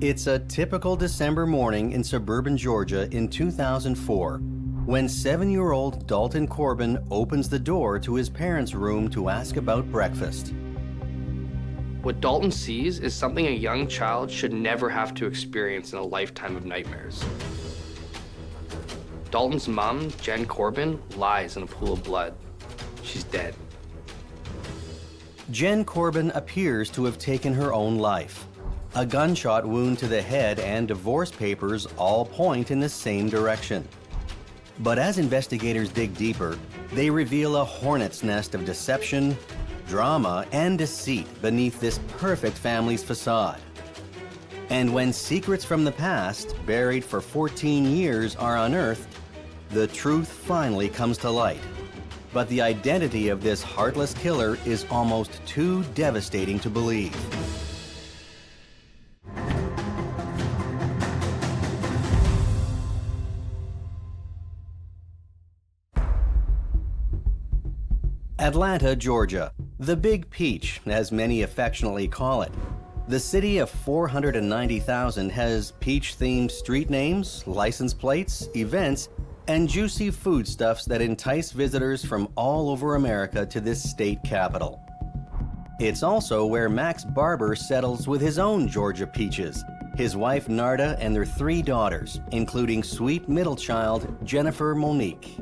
It's a typical December morning in suburban Georgia in 2004 when 7-year-old Dalton Corbin opens the door to his parents' room to ask about breakfast. What Dalton sees is something a young child should never have to experience in a lifetime of nightmares. Dalton's mom, Jen Corbin, lies in a pool of blood. She's dead. Jen Corbin appears to have taken her own life. A gunshot wound to the head and divorce papers all point in the same direction. But as investigators dig deeper, they reveal a hornet's nest of deception, drama, and deceit beneath this perfect family's facade. And when secrets from the past, buried for 14 years, are unearthed, the truth finally comes to light. But the identity of this heartless killer is almost too devastating to believe. Atlanta, Georgia, the Big Peach, as many affectionately call it. The city of 490,000 has peach-themed street names, license plates, events, and juicy foodstuffs that entice visitors from all over America to this state capital. It's also where Max Barber settles with his own Georgia peaches, his wife Narda and their 3 daughters, including sweet middle child Jennifer Monique.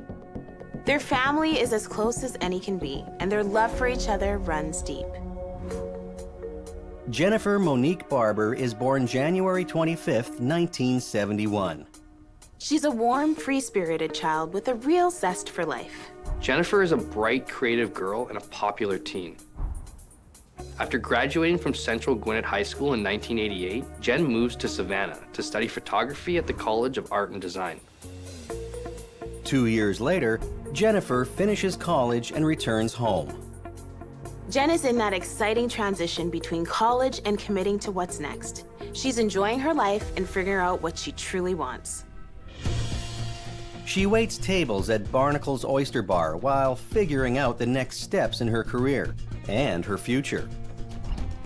Their family is as close as any can be, and their love for each other runs deep. Jennifer Monique Barber is born January 25, 1971. She's a warm, free-spirited child with a real zest for life. Jennifer is a bright, creative girl and a popular teen. After graduating from Central Gwinnett High School in 1988, Jen moves to Savannah to study photography at the College of Art and Design. 2 years later, Jennifer finishes college and returns home. Jen is in that exciting transition between college and committing to what's next. She's enjoying her life and figuring out what she truly wants. She waits tables at Barnacle's Oyster Bar while figuring out the next steps in her career and her future.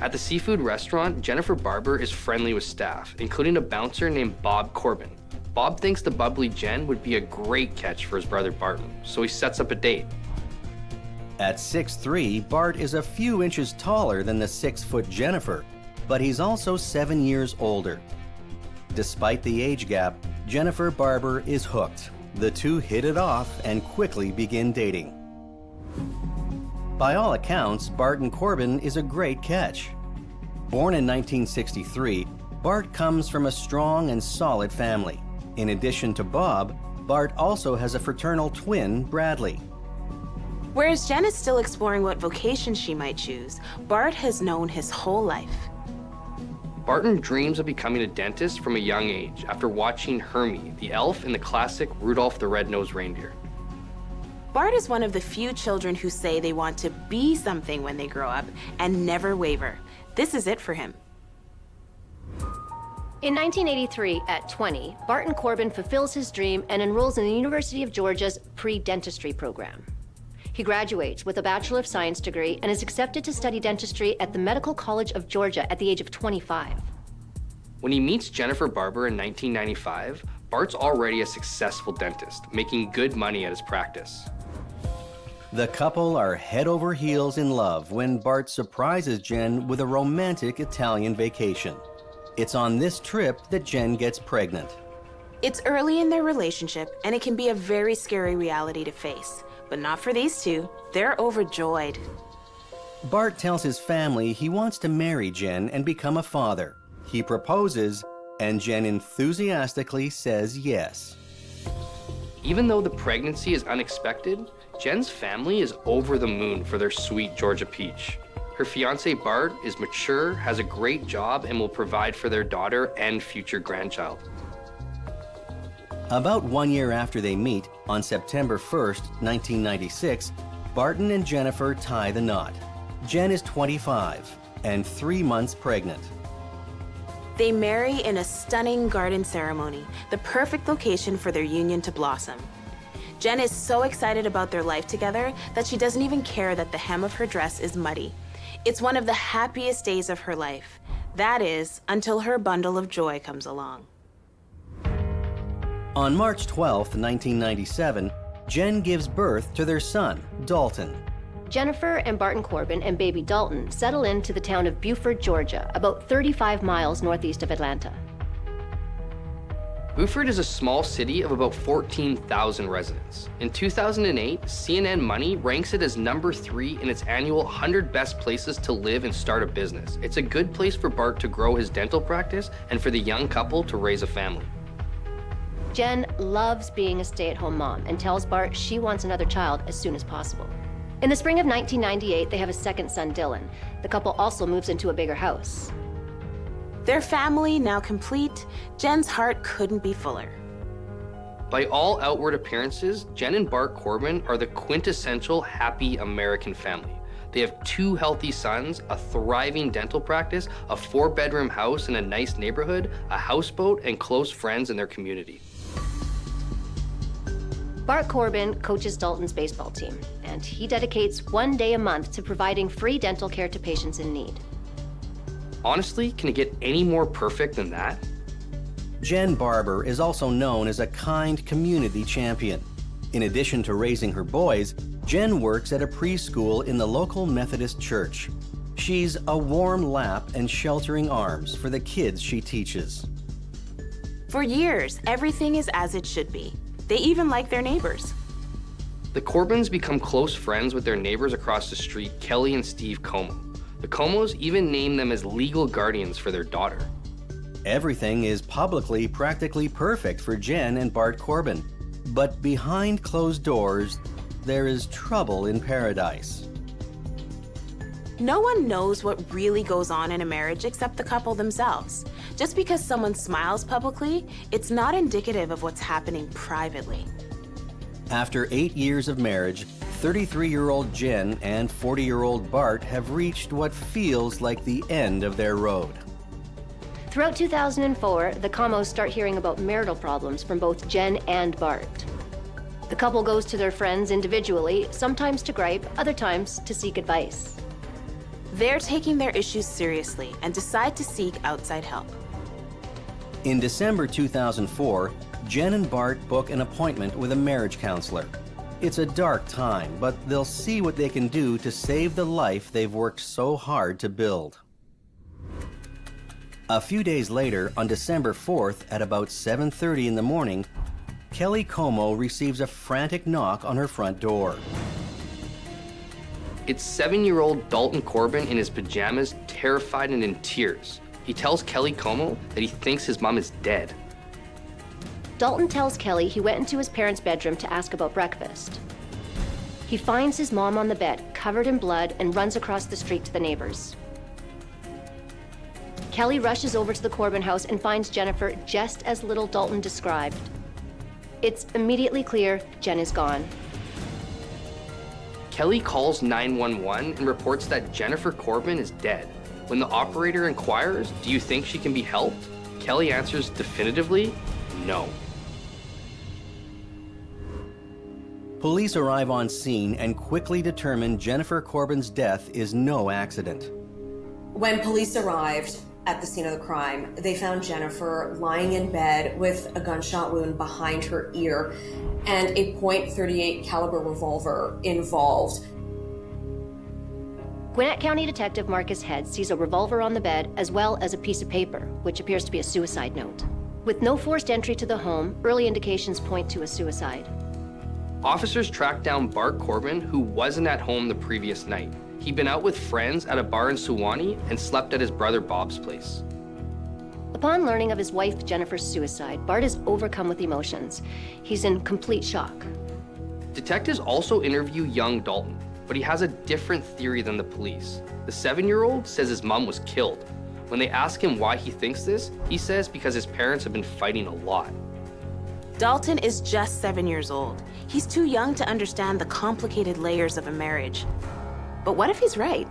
At the seafood restaurant, Jennifer Barber is friendly with staff, including a bouncer named Bob Corbin. Bob thinks the bubbly Jen would be a great catch for his brother Barton, so he sets up a date. At 6'3", Bart is a few inches taller than the 6-foot Jennifer, but he's also 7 years older. Despite the age gap, Jennifer Barber is hooked. The two hit it off and quickly begin dating. By all accounts, Barton Corbin is a great catch. Born in 1963, Bart comes from a strong and solid family. In addition to Bob, Bart also has a fraternal twin, Bradley. Whereas Jen is still exploring what vocation she might choose, Bart has known his whole life. Barton dreams of becoming a dentist from a young age after watching Hermie, the elf in the classic Rudolph the Red-Nosed Reindeer. Bart is one of the few children who say they want to be something when they grow up and never waver. This is it for him. In 1983, at 20, Barton Corbin fulfills his dream and enrolls in the University of Georgia's pre-dentistry program. He graduates with a Bachelor of Science degree and is accepted to study dentistry at the Medical College of Georgia at the age of 25. When he meets Jennifer Barber in 1995, Bart's already a successful dentist, making good money at his practice. The couple are head over heels in love when Bart surprises Jen with a romantic Italian vacation. It's on this trip that Jen gets pregnant. It's early in their relationship, and it can be a very scary reality to face. But not for these two. They're overjoyed. Bart tells his family he wants to marry Jen and become a father. He proposes, and Jen enthusiastically says yes. Even though the pregnancy is unexpected, Jen's family is over the moon for their sweet Georgia peach. Her fiance Bart is mature, has a great job, and will provide for their daughter and future grandchild. About 1 year after they meet, on September 1st, 1996, Barton and Jennifer tie the knot. Jen is 25 and 3 months pregnant. They marry in a stunning garden ceremony, the perfect location for their union to blossom. Jen is so excited about their life together that she doesn't even care that the hem of her dress is muddy. It's one of the happiest days of her life. That is, until her bundle of joy comes along. On March 12, 1997, Jen gives birth to their son, Dalton. Jennifer and Barton Corbin and baby Dalton settle into the town of Buford, Georgia, about 35 miles northeast of Atlanta. Buford is a small city of about 14,000 residents. In 2008, CNN Money ranks it as number 3 in its annual 100 best places to live and start a business. It's a good place for Bart to grow his dental practice and for the young couple to raise a family. Jen loves being a stay-at-home mom and tells Bart she wants another child as soon as possible. In the spring of 1998, they have a second son, Dylan. The couple also moves into a bigger house. Their family now complete, Jen's heart couldn't be fuller. By all outward appearances, Jen and Bart Corbin are the quintessential happy American family. They have 2 healthy sons, a thriving dental practice, a 4-bedroom house in a nice neighborhood, a houseboat, and close friends in their community. Bart Corbin coaches Dalton's baseball team, and he dedicates 1 day a month to providing free dental care to patients in need. Honestly, can it get any more perfect than that? Jen Barber is also known as a kind community champion. In addition to raising her boys, Jen works at a preschool in the local Methodist church. She's a warm lap and sheltering arms for the kids she teaches. For years, everything is as it should be. They even like their neighbors. The Corbins become close friends with their neighbors across the street, Kelly and Steve Como. The Comos even name them as legal guardians for their daughter. Everything is publicly practically perfect for Jen and Bart Corbin. But behind closed doors, there is trouble in paradise. No one knows what really goes on in a marriage except the couple themselves. Just because someone smiles publicly, it's not indicative of what's happening privately. After 8 years of marriage, 33-year-old Jen and 40-year-old Bart have reached what feels like the end of their road. Throughout 2004, the Comos start hearing about marital problems from both Jen and Bart. The couple goes to their friends individually, sometimes to gripe, other times to seek advice. They're taking their issues seriously and decide to seek outside help. In December 2004, Jen and Bart book an appointment with a marriage counselor. It's a dark time, but they'll see what they can do to save the life they've worked so hard to build. A few days later, on December 4th at about 7:30 in the morning, Kelly Como receives a frantic knock on her front door. It's 7-year-old Dalton Corbin in his pajamas, terrified and in tears. He tells Kelly Como that he thinks his mom is dead. Dalton tells Kelly he went into his parents' bedroom to ask about breakfast. He finds his mom on the bed, covered in blood, and runs across the street to the neighbors. Kelly rushes over to the Corbin house and finds Jennifer just as little Dalton described. It's immediately clear Jen is gone. Kelly calls 911 and reports that Jennifer Corbin is dead. When the operator inquires, "Do you think she can be helped?" Kelly answers definitively, "No." Police arrive on scene and quickly determine Jennifer Corbin's death is no accident. When police arrived at the scene of the crime, they found Jennifer lying in bed with a gunshot wound behind her ear and a .38 caliber revolver involved. Gwinnett County Detective Marcus Head sees a revolver on the bed as well as a piece of paper, which appears to be a suicide note. With no forced entry to the home, early indications point to a suicide. Officers track down Bart Corbin, who wasn't at home the previous night. He'd been out with friends at a bar in Suwannee and slept at his brother Bob's place. Upon learning of his wife Jennifer's suicide, Bart is overcome with emotions. He's in complete shock. Detectives also interview young Dalton, but he has a different theory than the police. The 7-year-old says his mom was killed. When they ask him why he thinks this, he says because his parents have been fighting a lot. Dalton is just 7 years old. He's too young to understand the complicated layers of a marriage. But what if he's right?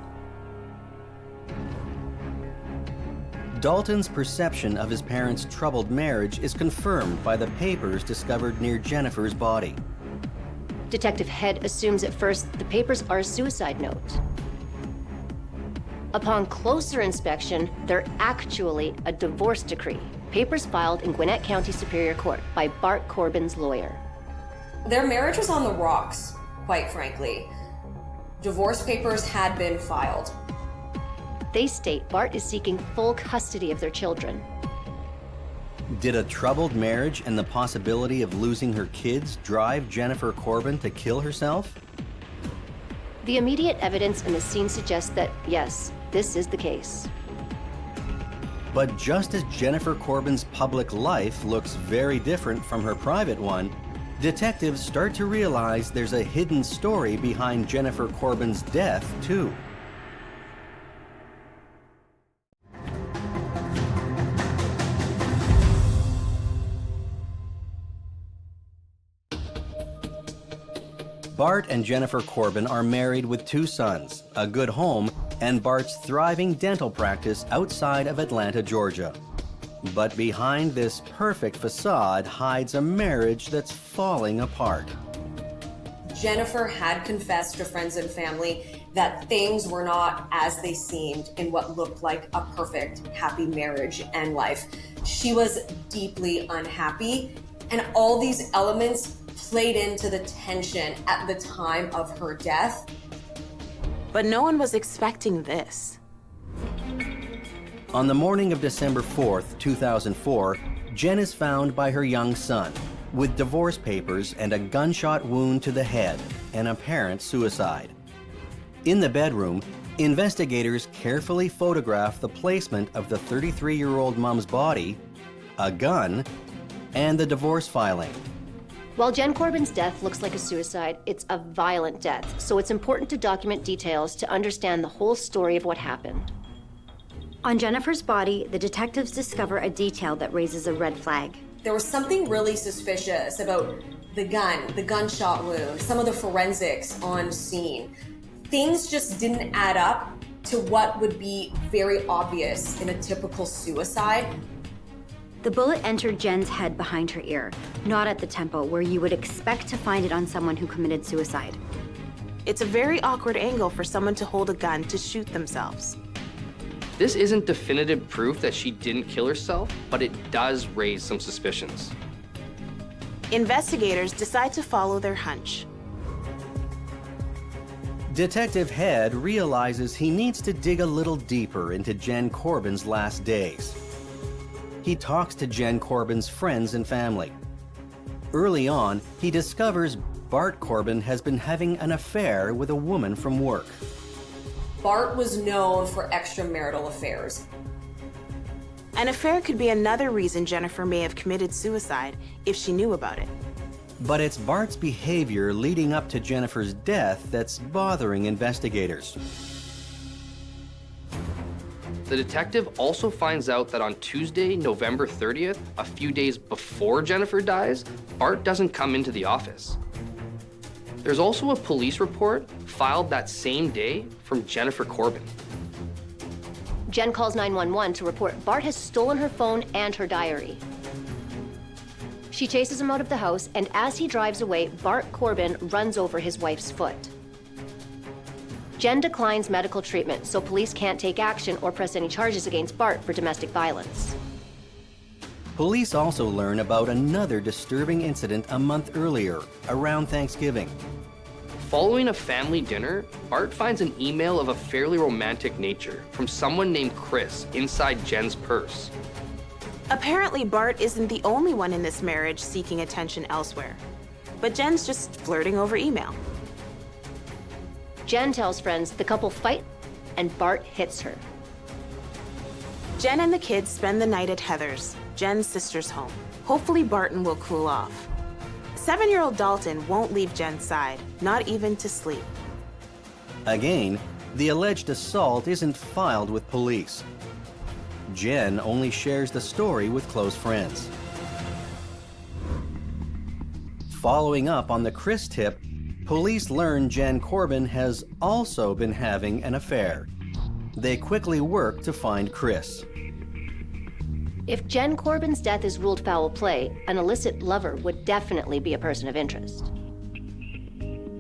Dalton's perception of his parents' troubled marriage is confirmed by the papers discovered near Jennifer's body. Detective Head assumes at first the papers are a suicide note. Upon closer inspection, they're actually a divorce decree. Papers filed in Gwinnett County Superior Court by Bart Corbin's lawyer. Their marriage was on the rocks, quite frankly. Divorce papers had been filed. They state Bart is seeking full custody of their children. Did a troubled marriage and the possibility of losing her kids drive Jennifer Corbin to kill herself? The immediate evidence in the scene suggests that, yes, this is the case. But just as Jennifer Corbin's public life looks very different from her private one, detectives start to realize there's a hidden story behind Jennifer Corbin's death, too. Bart and Jennifer Corbin are married with 2 sons, a good home, and Bart's thriving dental practice outside of Atlanta, Georgia. But behind this perfect facade hides a marriage that's falling apart. Jennifer had confessed to friends and family that things were not as they seemed in what looked like a perfect, happy marriage and life. She was deeply unhappy, and all these elements played into the tension at the time of her death. But no one was expecting this. On the morning of December 4th, 2004, Jen is found by her young son with divorce papers and a gunshot wound to the head, an apparent suicide. In the bedroom, investigators carefully photograph the placement of the 33-year-old mom's body, a gun, and the divorce filing. While Jen Corbin's death looks like a suicide, it's a violent death, so it's important to document details to understand the whole story of what happened. On Jennifer's body, the detectives discover a detail that raises a red flag. There was something really suspicious about the gun, the gunshot wound, some of the forensics on scene. Things just didn't add up to what would be very obvious in a typical suicide. The bullet entered Jen's head behind her ear, not at the temple, where you would expect to find it on someone who committed suicide. It's a very awkward angle for someone to hold a gun to shoot themselves. This isn't definitive proof that she didn't kill herself, but it does raise some suspicions. Investigators decide to follow their hunch. Detective Head realizes he needs to dig a little deeper into Jen Corbin's last days. He talks to Jen Corbin's friends and family. Early on, he discovers Bart Corbin has been having an affair with a woman from work. Bart was known for extramarital affairs. An affair could be another reason Jennifer may have committed suicide if she knew about it. But it's Bart's behavior leading up to Jennifer's death that's bothering investigators. The detective also finds out that on Tuesday, November 30th, a few days before Jennifer dies, Bart doesn't come into the office. There's also a police report filed that same day from Jennifer Corbin. Jen calls 911 to report Bart has stolen her phone and her diary. She chases him out of the house, and as he drives away, Bart Corbin runs over his wife's foot. Jen declines medical treatment, so police can't take action or press any charges against Bart for domestic violence. Police also learn about another disturbing incident a month earlier, around Thanksgiving. Following a family dinner, Bart finds an email of a fairly romantic nature from someone named Chris inside Jen's purse. Apparently, Bart isn't the only one in this marriage seeking attention elsewhere. But Jen's just flirting over email. Jen tells friends the couple fight, and Bart hits her. Jen and the kids spend the night at Heather's, Jen's sister's home. Hopefully Barton will cool off. 7-year-old Dalton won't leave Jen's side, not even to sleep. Again, the alleged assault isn't filed with police. Jen only shares the story with close friends. Following up on the Chris tip, police learn Jen Corbin has also been having an affair. They quickly work to find Chris. If Jen Corbin's death is ruled foul play, an illicit lover would definitely be a person of interest.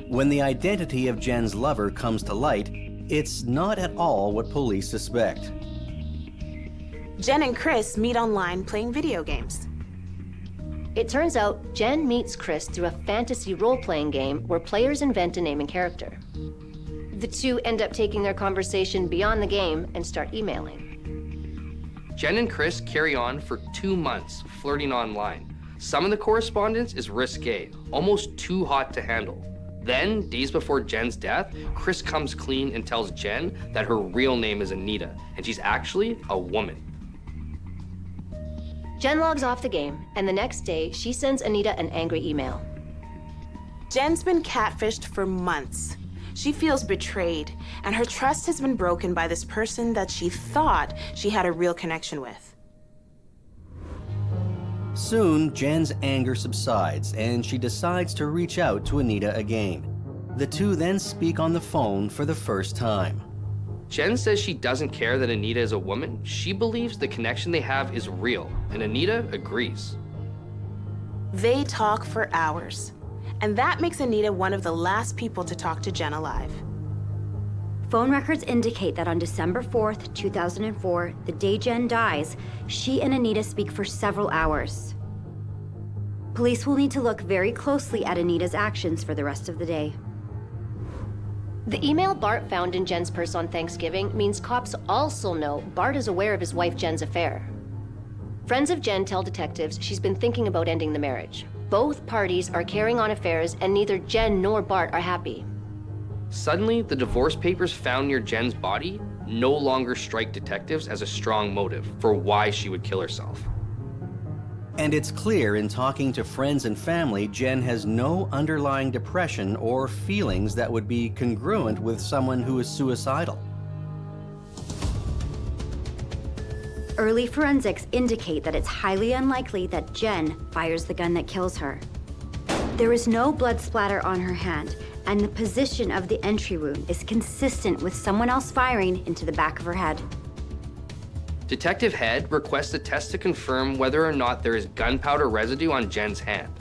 When the identity of Jen's lover comes to light, It's not at all what police suspect. Jen and Chris meet online playing video games. It turns out Jen meets Chris through a fantasy role-playing game where players invent a name and character. The two end up taking their conversation beyond the game and start emailing. Jen and Chris carry on for 2 months, flirting online. Some of the correspondence is risque, almost too hot to handle. Then, days before Jen's death, Chris comes clean and tells Jen that her real name is Anita, and she's actually a woman. Jen logs off the game, and the next day, she sends Anita an angry email. Jen's been catfished for months. She feels betrayed, and her trust has been broken by this person that she thought she had a real connection with. Soon, Jen's anger subsides, and she decides to reach out to Anita again. The two then speak on the phone for the first time. Jen says she doesn't care that Anita is a woman. She believes the connection they have is real, and Anita agrees. They talk for hours, and that makes Anita one of the last people to talk to Jen alive. Phone records indicate that on December 4th, 2004, the day Jen dies, she and Anita speak for several hours. Police will need to look very closely at Anita's actions for the rest of the day. The email Bart found in Jen's purse on Thanksgiving means cops also know Bart is aware of his wife Jen's affair. Friends of Jen tell detectives she's been thinking about ending the marriage. Both parties are carrying on affairs, and neither Jen nor Bart are happy. Suddenly, the divorce papers found near Jen's body no longer strike detectives as a strong motive for why she would kill herself. And it's clear in talking to friends and family, Jen has no underlying depression or feelings that would be congruent with someone who is suicidal. Early forensics indicate that it's highly unlikely that Jen fires the gun that kills her. There is no blood splatter on her hand, and the position of the entry wound is consistent with someone else firing into the back of her head. Detective Head requests a test to confirm whether or not there is gunpowder residue on Jen's hand.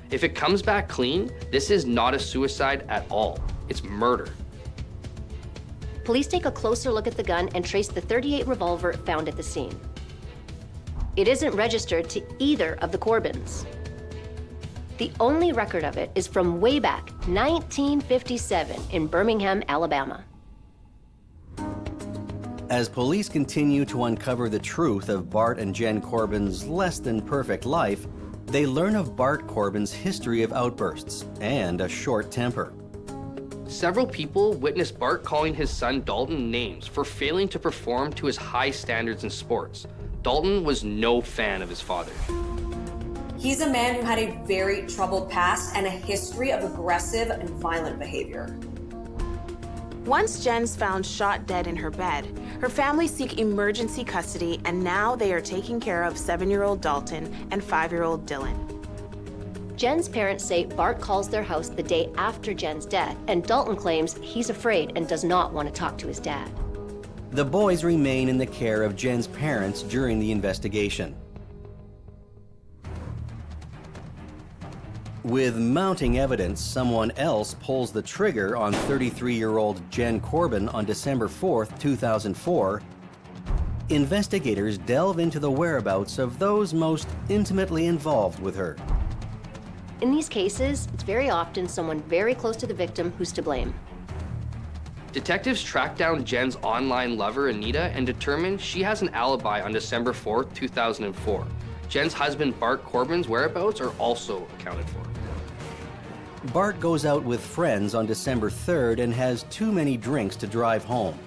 If it comes back clean, this is not a suicide at all. It's murder. Police take a closer look at the gun and trace the .38 revolver found at the scene. It isn't registered to either of the Corbins. The only record of it is from way back 1957 in Birmingham, Alabama. As police continue to uncover the truth of Bart and Jen Corbin's less than perfect life, they learn of Bart Corbin's history of outbursts and a short temper. Several people witnessed Bart calling his son Dalton names for failing to perform to his high standards in sports. Dalton was no fan of his father. He's a man who had a very troubled past and a history of aggressive and violent behavior. Once Jen's found shot dead in her bed, her family seek emergency custody, and now they are taking care of 7-year-old Dalton and 5-year-old Dylan. Jen's parents say Bart calls their house the day after Jen's death, and Dalton claims he's afraid and does not want to talk to his dad. The boys remain in the care of Jen's parents during the investigation. With mounting evidence, someone else pulls the trigger on 33-year-old Jen Corbin on December 4th, 2004. Investigators delve into the whereabouts of those most intimately involved with her. In these cases, it's very often someone very close to the victim who's to blame. Detectives track down Jen's online lover, Anita, and determine she has an alibi on December 4th, 2004. Jen's husband, Bart Corbin's whereabouts are also accounted for. Bart goes out with friends on December 3rd and has too many drinks to drive home.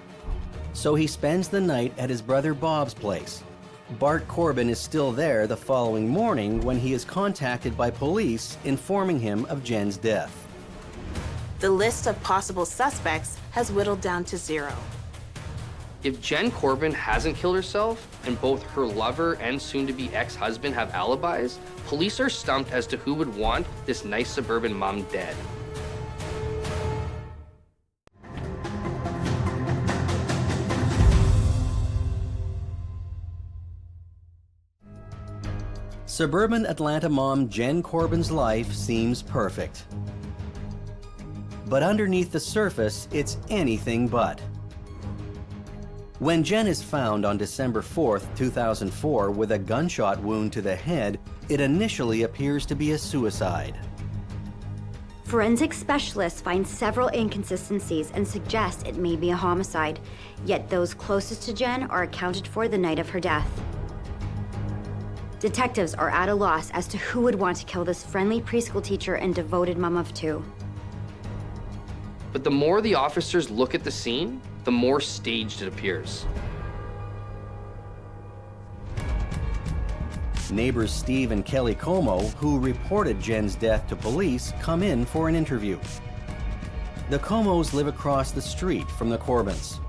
So he spends the night at his brother Bob's place. Bart Corbin is still there the following morning when he is contacted by police informing him of Jen's death. The list of possible suspects has whittled down to 0. If Jen Corbin hasn't killed herself, and both her lover and soon-to-be ex-husband have alibis, police are stumped as to who would want this nice suburban mom dead. Suburban Atlanta mom Jen Corbin's life seems perfect. But underneath the surface, it's anything but. When Jen is found on December 4th, 2004 with a gunshot wound to the head, it initially appears to be a suicide. Forensic specialists find several inconsistencies and suggest it may be a homicide, yet those closest to Jen are accounted for the night of her death. Detectives are at a loss as to who would want to kill this friendly preschool teacher and devoted mom of two. But the more the officers look at the scene, the more staged it appears. Neighbors Steve and Kelly Como, who reported Jen's death to police, come in for an interview. The Comos live across the street from the Corbins.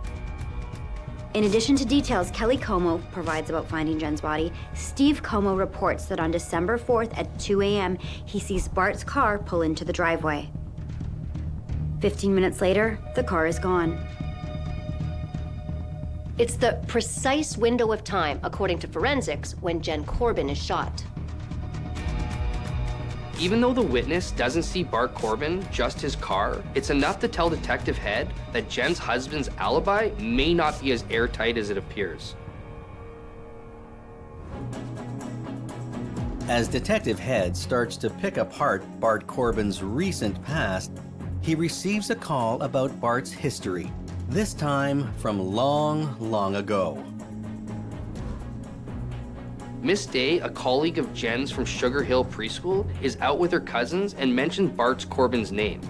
In addition to details Kelly Como provides about finding Jen's body, Steve Como reports that on December 4th at 2 a.m., he sees Bart's car pull into the driveway. 15 minutes later, the car is gone. It's the precise window of time, according to forensics, when Jen Corbin is shot. Even though the witness doesn't see Bart Corbin, just his car, it's enough to tell Detective Head that Jen's husband's alibi may not be as airtight as it appears. As Detective Head starts to pick apart Bart Corbin's recent past, he receives a call about Bart's history, this time from long, long ago. Miss Day, a colleague of Jen's from Sugar Hill Preschool, is out with her cousins and mentions Bart Corbin's name.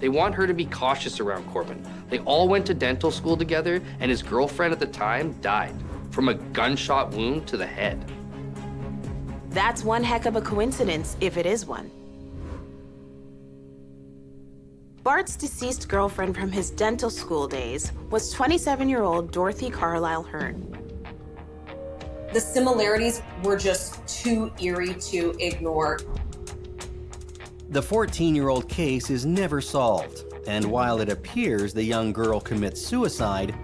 They want her to be cautious around Corbin. They all went to dental school together, and his girlfriend at the time died from a gunshot wound to the head. That's one heck of a coincidence, if it is one. Bart's deceased girlfriend from his dental school days was 27-year-old Dorothy Carlisle Hearn. The similarities were just too eerie to ignore. The 14-year-old case is never solved, and while it appears the young girl commits suicide,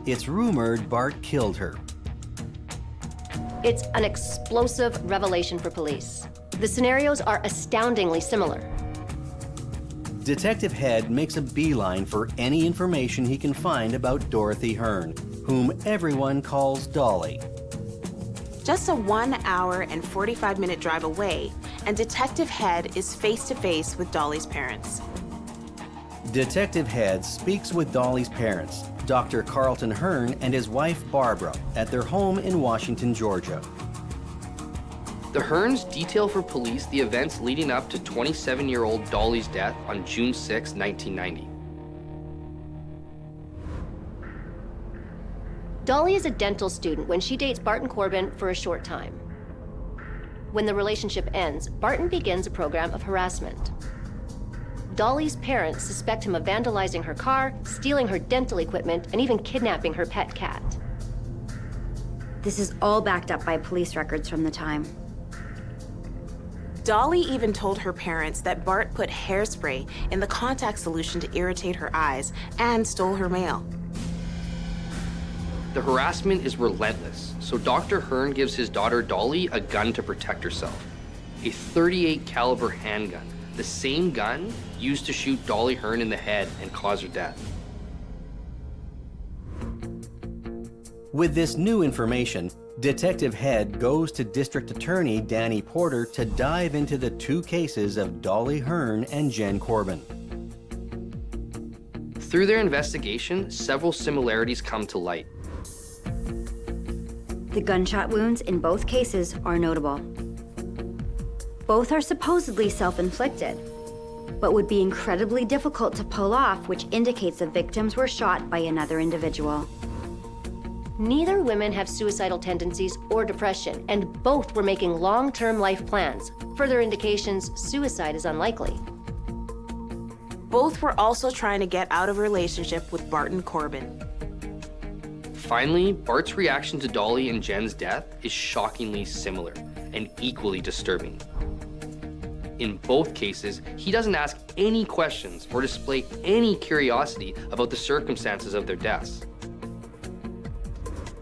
it's rumored Bart killed her. It's an explosive revelation for police. The scenarios are astoundingly similar. Detective Head makes a beeline for any information he can find about Dorothy Hearn, whom everyone calls Dolly. Just a 1 hour and 45-minute drive away, and Detective Head is face-to-face with Dolly's parents. Detective Head speaks with Dolly's parents, Dr. Carlton Hearn and his wife Barbara, at their home in Washington, Georgia. The Hearns detail for police the events leading up to 27-year-old Dolly's death on June 6, 1990. Dolly is a dental student when she dates Barton Corbin for a short time. When the relationship ends, Barton begins a program of harassment. Dolly's parents suspect him of vandalizing her car, stealing her dental equipment, and even kidnapping her pet cat. This is all backed up by police records from the time. Dolly even told her parents that Bart put hairspray in the contact solution to irritate her eyes and stole her mail. The harassment is relentless, so Dr. Hearn gives his daughter Dolly a gun to protect herself. A .38 caliber handgun, the same gun used to shoot Dolly Hearn in the head and cause her death. With this new information, Detective Head goes to District Attorney Danny Porter to dive into the two cases of Dolly Hearn and Jen Corbin. Through their investigation, several similarities come to light. The gunshot wounds in both cases are notable. Both are supposedly self-inflicted, but would be incredibly difficult to pull off, which indicates the victims were shot by another individual. Neither women have suicidal tendencies or depression, and both were making long-term life plans. Further indications suicide is unlikely. Both were also trying to get out of a relationship with Barton Corbin. Finally, Bart's reaction to Dolly and Jen's death is shockingly similar and equally disturbing. In both cases, he doesn't ask any questions or display any curiosity about the circumstances of their deaths.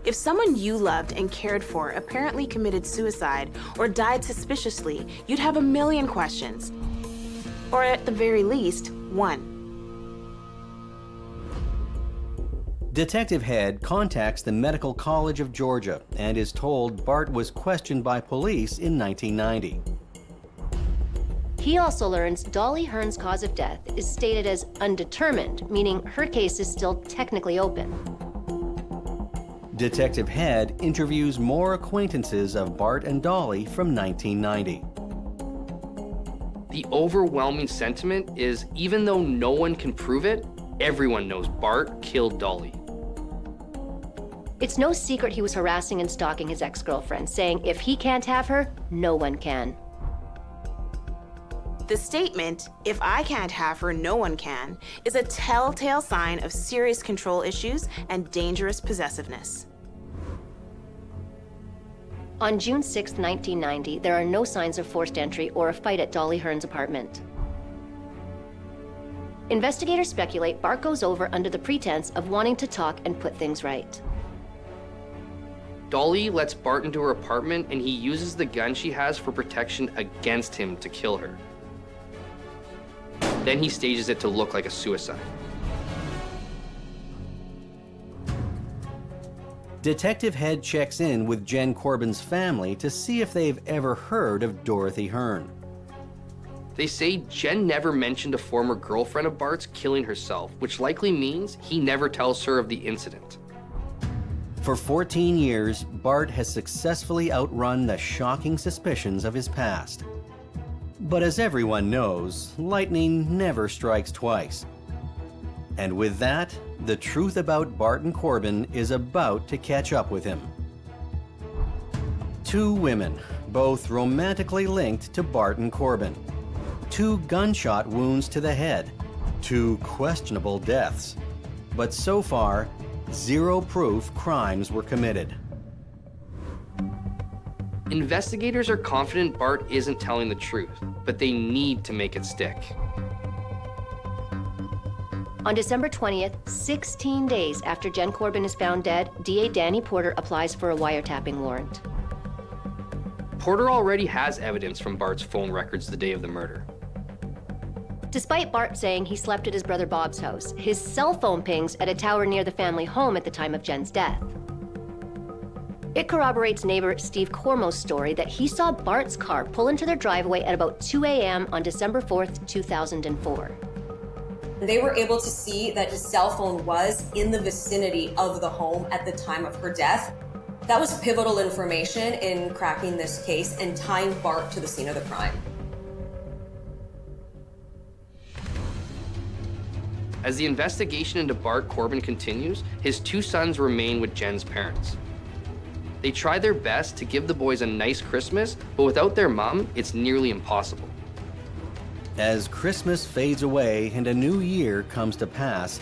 If someone you loved and cared for apparently committed suicide or died suspiciously, you'd have a million questions. Or at the very least, one. Detective Head contacts the Medical College of Georgia and is told Bart was questioned by police in 1990. He also learns Dolly Hearn's cause of death is stated as undetermined, meaning her case is still technically open. Detective Head interviews more acquaintances of Bart and Dolly from 1990. The overwhelming sentiment is, even though no one can prove it, everyone knows Bart killed Dolly. It's no secret he was harassing and stalking his ex-girlfriend, saying if he can't have her, no one can. The statement, "If I can't have her, no one can," is a telltale sign of serious control issues and dangerous possessiveness. On June 6, 1990, there are no signs of forced entry or a fight at Dolly Hearn's apartment. Investigators speculate Bart goes over under the pretense of wanting to talk and put things right. Dolly lets Bart into her apartment and he uses the gun she has for protection against him to kill her. Then he stages it to look like a suicide. Detective Head checks in with Jen Corbin's family to see if they've ever heard of Dorothy Hearn. They say Jen never mentioned a former girlfriend of Bart's killing herself, which likely means he never tells her of the incident. For 14 years, Bart has successfully outrun the shocking suspicions of his past. But as everyone knows, lightning never strikes twice. And with that, the truth about Bart and Corbin is about to catch up with him. Two women, both romantically linked to Bart and Corbin. Two gunshot wounds to the head. Two questionable deaths. But so far, zero proof crimes were committed. Investigators are confident Bart isn't telling the truth, but they need to make it stick. On December 20th, 16 days after Jen Corbin is found dead, DA Danny Porter applies for a wiretapping warrant. Porter already has evidence from Bart's phone records the day of the murder. Despite Bart saying he slept at his brother Bob's house, his cell phone pings at a tower near the family home at the time of Jen's death. It corroborates neighbor Steve Cormo's story that he saw Bart's car pull into their driveway at about 2 a.m. on December 4th, 2004. They were able to see that his cell phone was in the vicinity of the home at the time of her death. That was pivotal information in cracking this case and tying Bart to the scene of the crime. As the investigation into Bart Corbin continues, his two sons remain with Jen's parents. They try their best to give the boys a nice Christmas, but without their mom, it's nearly impossible. As Christmas fades away and a new year comes to pass,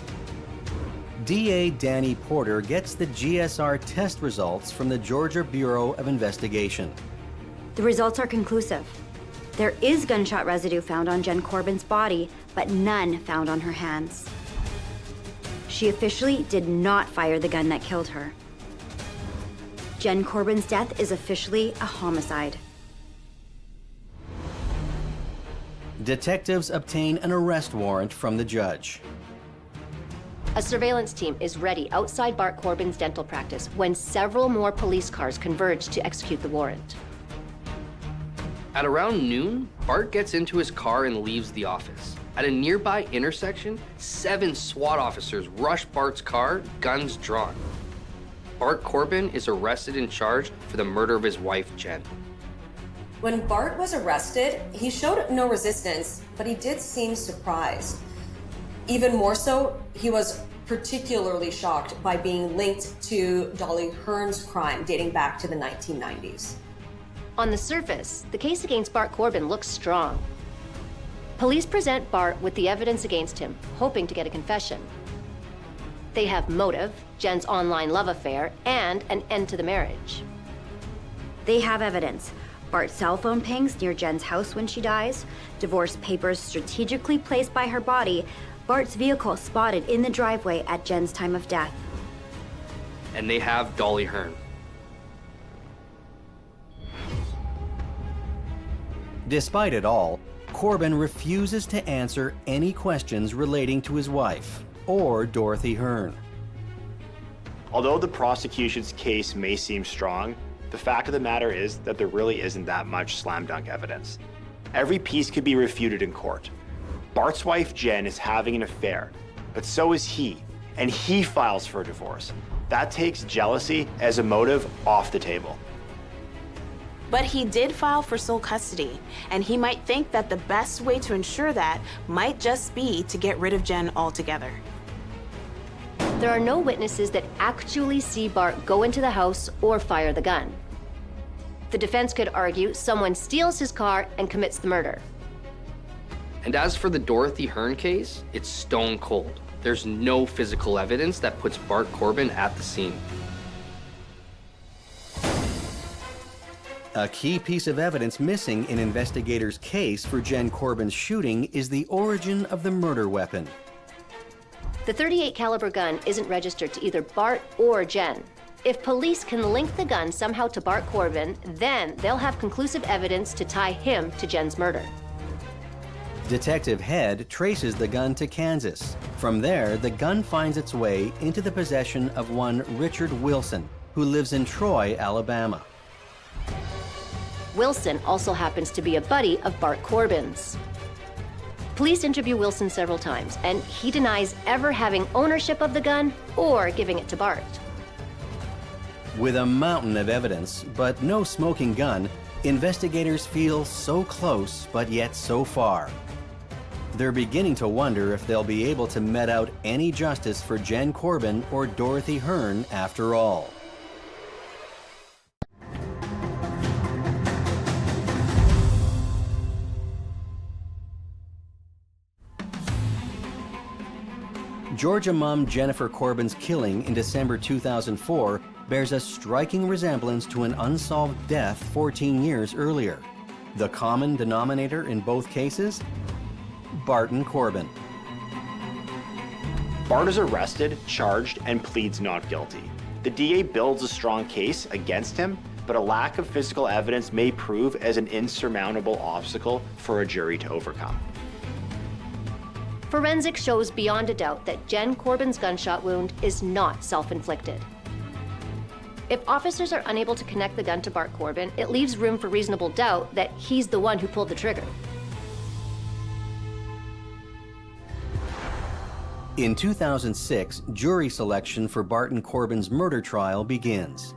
DA Danny Porter gets the GSR test results from the Georgia Bureau of Investigation. The results are conclusive. There is gunshot residue found on Jen Corbin's body, but none found on her hands. She officially did not fire the gun that killed her. Jen Corbin's death is officially a homicide. Detectives obtain an arrest warrant from the judge. A surveillance team is ready outside Bart Corbin's dental practice when several more police cars converge to execute the warrant. At around noon, Bart gets into his car and leaves the office. At a nearby intersection, 7 SWAT officers rush Bart's car, guns drawn. Bart Corbin is arrested and charged for the murder of his wife, Jen. When Bart was arrested, he showed no resistance, but he did seem surprised. Even more so, he was particularly shocked by being linked to Dolly Hearn's crime dating back to the 1990s. On the surface, the case against Bart Corbin looks strong. Police present Bart with the evidence against him, hoping to get a confession. They have motive, Jen's online love affair, and an end to the marriage. They have evidence. Bart's cell phone pings near Jen's house when she dies, divorce papers strategically placed by her body, Bart's vehicle spotted in the driveway at Jen's time of death. And they have Dolly Hearn. Despite it all, Corbin refuses to answer any questions relating to his wife or Dorothy Hearn. Although the prosecution's case may seem strong, the fact of the matter is that there really isn't that much slam dunk evidence. Every piece could be refuted in court. Bart's wife Jen is having an affair, but so is he, and he files for divorce. That takes jealousy as a motive off the table. But he did file for sole custody, and he might think that the best way to ensure that might just be to get rid of Jen altogether. There are no witnesses that actually see Bart go into the house or fire the gun. The defense could argue someone steals his car and commits the murder. And as for the Dorothy Hearn case, it's stone cold. There's no physical evidence that puts Bart Corbin at the scene. A key piece of evidence missing in investigators' case for Jen Corbin's shooting is the origin of the murder weapon. The .38 caliber gun isn't registered to either Bart or Jen. If police can link the gun somehow to Bart Corbin, then they'll have conclusive evidence to tie him to Jen's murder. Detective Head traces the gun to Kansas. From there, the gun finds its way into the possession of one Richard Wilson, who lives in Troy, Alabama. Wilson also happens to be a buddy of Bart Corbin's. Police interview Wilson several times, and he denies ever having ownership of the gun or giving it to Bart. With a mountain of evidence, but no smoking gun, investigators feel so close, but yet so far. They're beginning to wonder if they'll be able to mete out any justice for Jen Corbin or Dorothy Hearn after all. Georgia mom Jennifer Corbin's killing in December 2004 bears a striking resemblance to an unsolved death 14 years earlier. The common denominator in both cases? Barton Corbin. Bart is arrested, charged, and pleads not guilty. The DA builds a strong case against him, but a lack of physical evidence may prove as an insurmountable obstacle for a jury to overcome. Forensics shows beyond a doubt that Jen Corbin's gunshot wound is not self-inflicted. If officers are unable to connect the gun to Bart Corbin, it leaves room for reasonable doubt that he's the one who pulled the trigger. In 2006, jury selection for Barton Corbin's murder trial begins.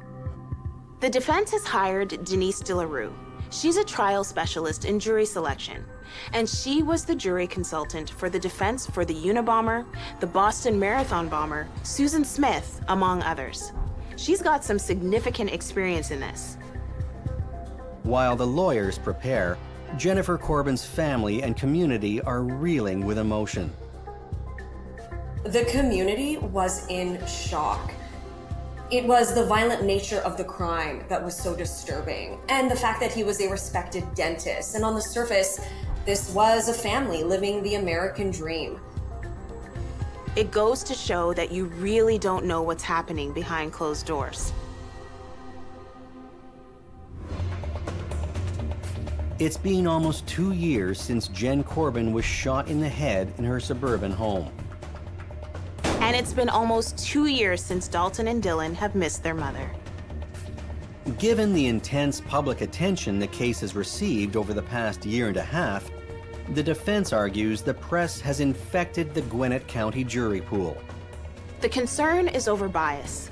The defense has hired Denise DeLaRue. She's a trial specialist in jury selection, and she was the jury consultant for the defense for the Unabomber, the Boston Marathon bomber, Susan Smith, among others. She's got some significant experience in this. While the lawyers prepare, Jennifer Corbin's family and community are reeling with emotion. The community was in shock. It was the violent nature of the crime that was so disturbing, and the fact that he was a respected dentist. And on the surface, this was a family living the American dream. It goes to show that you really don't know what's happening behind closed doors. It's been almost 2 years since Jen Corbin was shot in the head in her suburban home. And it's been almost 2 years since Dalton and Dylan have missed their mother. Given the intense public attention the case has received over the past year and a half, the defense argues the press has infected the Gwinnett County jury pool. The concern is over bias.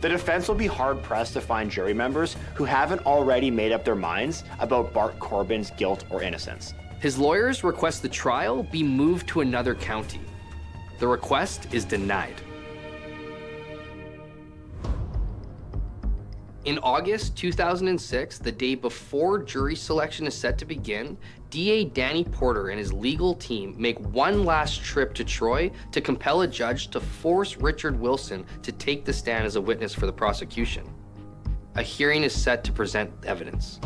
The defense will be hard-pressed to find jury members who haven't already made up their minds about Bart Corbin's guilt or innocence. His lawyers request the trial be moved to another county. The request is denied. In August 2006, the day before jury selection is set to begin, DA Danny Porter and his legal team make one last trip to Troy to compel a judge to force Richard Wilson to take the stand as a witness for the prosecution. A hearing is set to present evidence.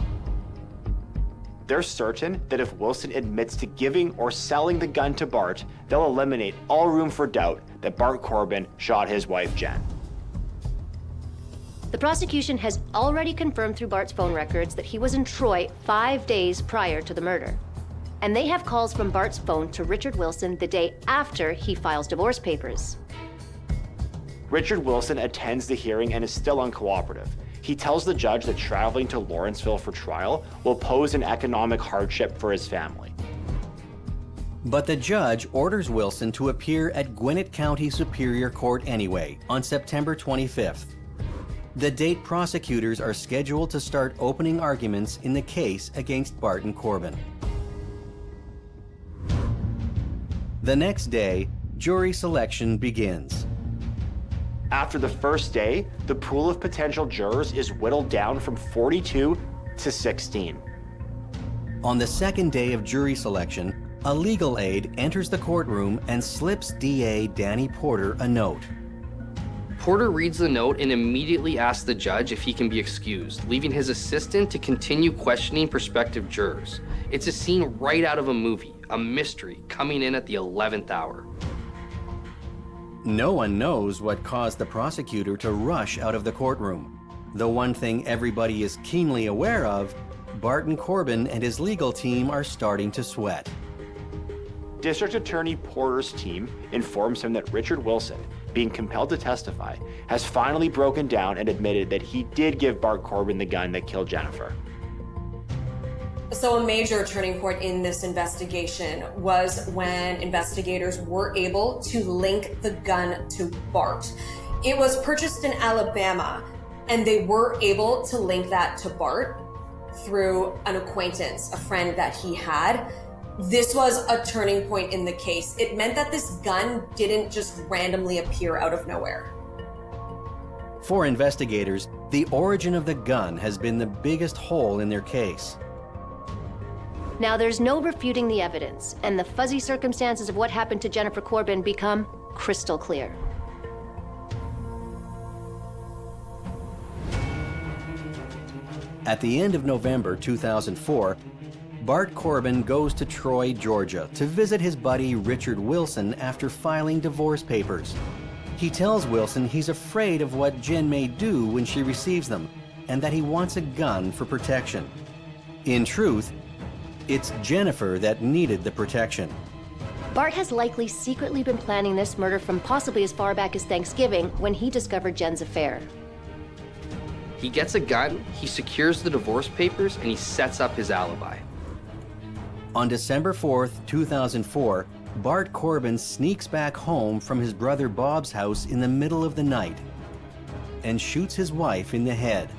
They're certain that if Wilson admits to giving or selling the gun to Bart, they'll eliminate all room for doubt that Bart Corbin shot his wife, Jen. The prosecution has already confirmed through Bart's phone records that he was in Troy 5 days prior to the murder. And they have calls from Bart's phone to Richard Wilson the day after he files divorce papers. Richard Wilson attends the hearing and is still uncooperative. He tells the judge that traveling to Lawrenceville for trial will pose an economic hardship for his family. But the judge orders Wilson to appear at Gwinnett County Superior Court anyway on September 25th. The date prosecutors are scheduled to start opening arguments in the case against Bart and Corbin. The next day, jury selection begins. After the first day, the pool of potential jurors is whittled down from 42 to 16. On the second day of jury selection, a legal aide enters the courtroom and slips DA Danny Porter a note. Porter reads the note and immediately asks the judge if he can be excused, leaving his assistant to continue questioning prospective jurors. It's a scene right out of a movie, a mystery coming in at the 11th hour. No one knows what caused the prosecutor to rush out of the courtroom. The one thing everybody is keenly aware of, Bart and Corbin and his legal team are starting to sweat. District Attorney Porter's team informs him that Richard Wilson, being compelled to testify, has finally broken down and admitted that he did give Bart Corbin the gun that killed Jennifer. So a major turning point in this investigation was when investigators were able to link the gun to Bart. It was purchased in Alabama, and they were able to link that to Bart through an acquaintance, a friend that he had. This was a turning point in the case. It meant that this gun didn't just randomly appear out of nowhere. For investigators, the origin of the gun has been the biggest hole in their case. Now there's no refuting the evidence, and the fuzzy circumstances of what happened to Jennifer Corbin become crystal clear. At the end of November 2004, Bart Corbin goes to Troy, Georgia to visit his buddy Richard Wilson after filing divorce papers. He tells Wilson he's afraid of what Jen may do when she receives them, and that he wants a gun for protection. In truth, it's Jennifer that needed the protection. Bart has likely secretly been planning this murder from possibly as far back as Thanksgiving when he discovered Jen's affair. He gets a gun, he secures the divorce papers, and he sets up his alibi. On December 4th, 2004, Bart Corbin sneaks back home from his brother Bob's house in the middle of the night and shoots his wife in the head.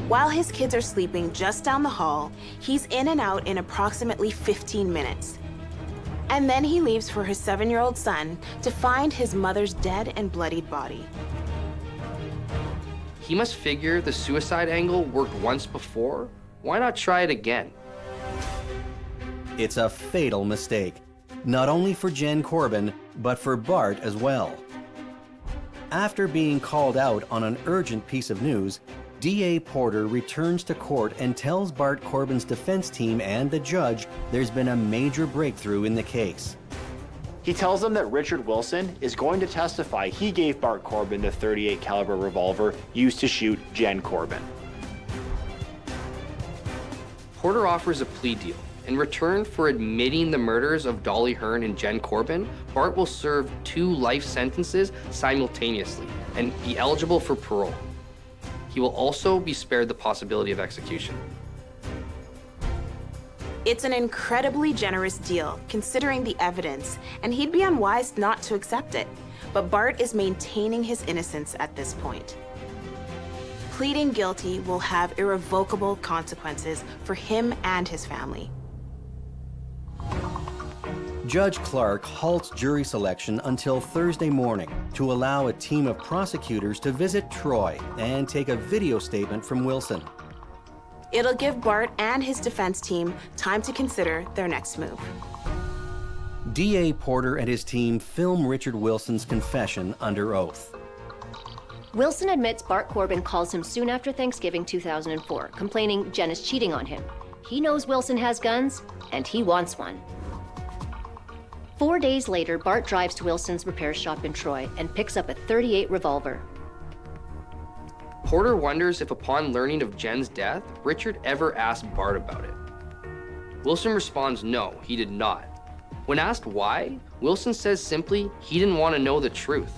While his kids are sleeping just down the hall, he's in and out in approximately 15 minutes. And then he leaves for his 7-year-old son to find his mother's dead and bloodied body. He must figure the suicide angle worked once before. Why not try it again? It's a fatal mistake, not only for Jen Corbin, but for Bart as well. After being called out on an urgent piece of news, DA Porter returns to court and tells Bart Corbin's defense team and the judge there's been a major breakthrough in the case. He tells them that Richard Wilson is going to testify he gave Bart Corbin the .38 caliber revolver used to shoot Jen Corbin. Porter offers a plea deal. In return for admitting the murders of Dolly Hearn and Jen Corbin, Bart will serve 2 life sentences simultaneously and be eligible for parole. He will also be spared the possibility of execution. It's an incredibly generous deal, considering the evidence, and he'd be unwise not to accept it. But Bart is maintaining his innocence at this point. Pleading guilty will have irrevocable consequences for him and his family. Judge Clark halts jury selection until Thursday morning to allow a team of prosecutors to visit Troy and take a video statement from Wilson. It'll give Bart and his defense team time to consider their next move. DA Porter and his team film Richard Wilson's confession under oath. Wilson admits Bart Corbin calls him soon after Thanksgiving 2004, complaining Jen is cheating on him. He knows Wilson has guns, and he wants one. 4 days later, Bart drives to Wilson's repair shop in Troy and picks up a .38 revolver. Porter wonders if upon learning of Jen's death, Richard ever asked Bart about it. Wilson responds no, he did not. When asked why, Wilson says simply he didn't want to know the truth.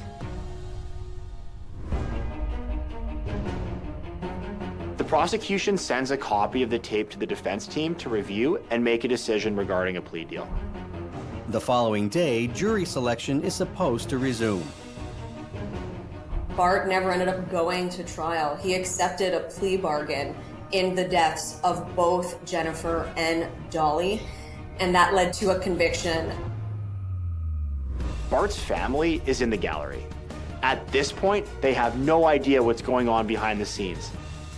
prosecution sends a copy of the tape to the defense team to review and make a decision regarding a plea deal. The following day, jury selection is supposed to resume. Bart never ended up going to trial. He accepted a plea bargain in the deaths of both Jennifer and Dolly, and that led to a conviction. Bart's family is in the gallery. At this point, they have no idea what's going on behind the scenes,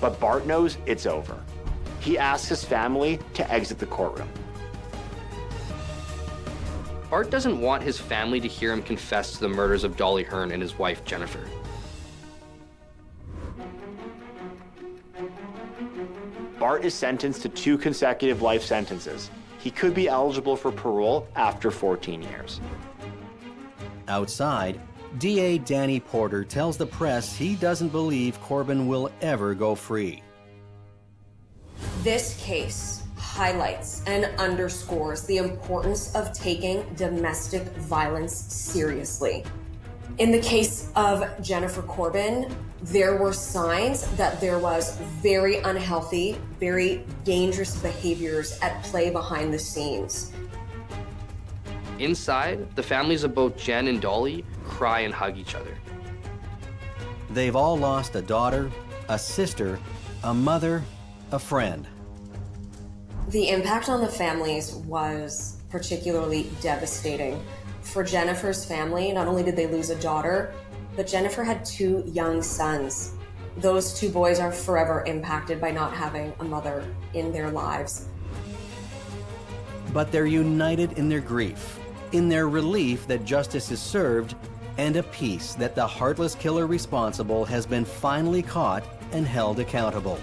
but Bart knows it's over. He asks his family to exit the courtroom. Bart doesn't want his family to hear him confess to the murders of Dolly Hearn and his wife, Jennifer. Bart is sentenced to 2 consecutive life sentences. He could be eligible for parole after 14 years. Outside, DA Danny Porter tells the press he doesn't believe Corbin will ever go free. This case highlights and underscores the importance of taking domestic violence seriously. In the case of Jennifer Corbin, there were signs that there was very unhealthy, very dangerous behaviors at play behind the scenes. Inside, the families of both Jen and Dolly cry and hug each other. They've all lost a daughter, a sister, a mother, a friend. The impact on the families was particularly devastating. For Jennifer's family, not only did they lose a daughter, but Jennifer had 2 young sons. Those 2 boys are forever impacted by not having a mother in their lives. But they're united in their grief, in their relief that justice is served, and a peace that the heartless killer responsible has been finally caught and held accountable.